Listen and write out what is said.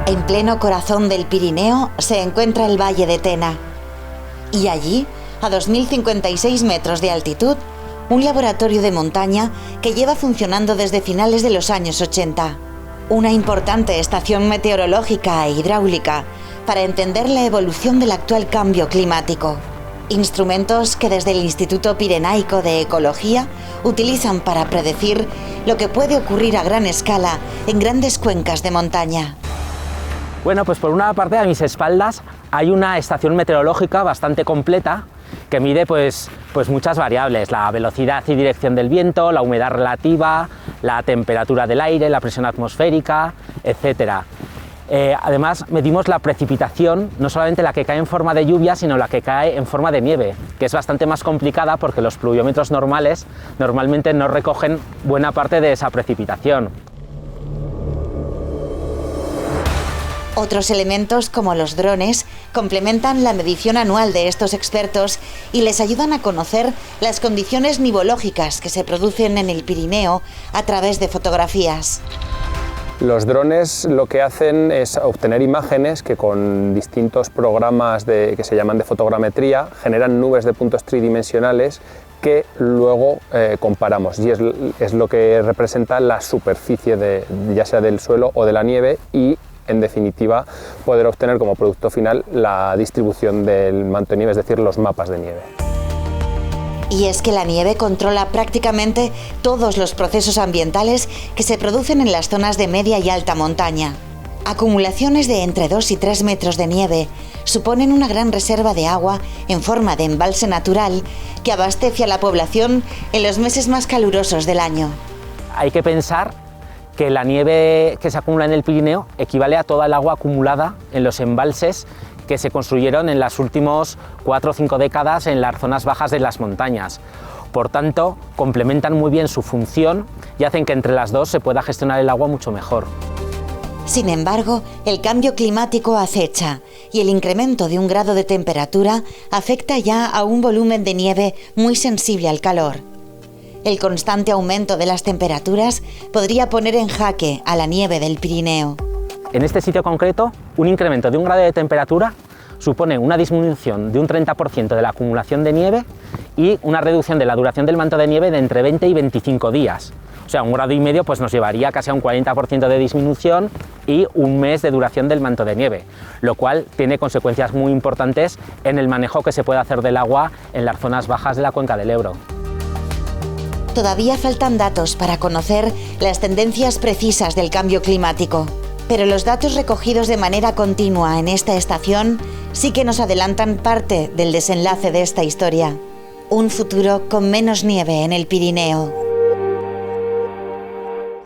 En pleno corazón del Pirineo se encuentra el Valle de Tena. Y allí, a 2056 metros de altitud, un laboratorio de montaña que lleva funcionando desde finales de los años 80. Una importante estación meteorológica e hidráulica para entender la evolución del actual cambio climático. Instrumentos que desde el Instituto Pirenaico de Ecología utilizan para predecir lo que puede ocurrir a gran escala en grandes cuencas de montaña. Bueno, pues por una parte a mis espaldas hay una estación meteorológica bastante completa que mide pues muchas variables, la velocidad y dirección del viento, la humedad relativa, la temperatura del aire, la presión atmosférica, etc. Además medimos la precipitación, no solamente la que cae en forma de lluvia, sino la que cae en forma de nieve, que es bastante más complicada porque los pluviómetros normales normalmente no recogen buena parte de esa precipitación. Otros elementos, como los drones, complementan la medición anual de estos expertos y les ayudan a conocer las condiciones nivológicas que se producen en el Pirineo a través de fotografías. Los drones lo que hacen es obtener imágenes que con distintos programas que se llaman de fotogrametría generan nubes de puntos tridimensionales que luego comparamos, y es lo que representa la superficie ya sea del suelo o de la nieve, y en definitiva poder obtener como producto final la distribución del manto de nieve, es decir, los mapas de nieve. Y es que la nieve controla prácticamente todos los procesos ambientales que se producen en las zonas de media y alta montaña. Acumulaciones de entre 2 y 3 metros de nieve suponen una gran reserva de agua en forma de embalse natural que abastece a la población en los meses más calurosos del año. Hay que pensar que la nieve que se acumula en el Pirineo equivale a toda el agua acumulada en los embalses que se construyeron en las últimas 4 o 5 décadas en las zonas bajas de las montañas. Por tanto, complementan muy bien su función y hacen que entre las dos se pueda gestionar el agua mucho mejor. Sin embargo, el cambio climático acecha y el incremento de 1 grado de temperatura afecta ya a un volumen de nieve muy sensible al calor. El constante aumento de las temperaturas podría poner en jaque a la nieve del Pirineo. En este sitio concreto, un incremento de 1 grado de temperatura supone una disminución de un 30% de la acumulación de nieve y una reducción de la duración del manto de nieve de entre 20 y 25 días. O sea, 1,5 grados pues nos llevaría casi a un 40% de disminución y 1 mes de duración del manto de nieve, lo cual tiene consecuencias muy importantes en el manejo que se puede hacer del agua en las zonas bajas de la cuenca del Ebro. Todavía faltan datos para conocer las tendencias precisas del cambio climático, pero los datos recogidos de manera continua en esta estación sí que nos adelantan parte del desenlace de esta historia. Un futuro con menos nieve en el Pirineo.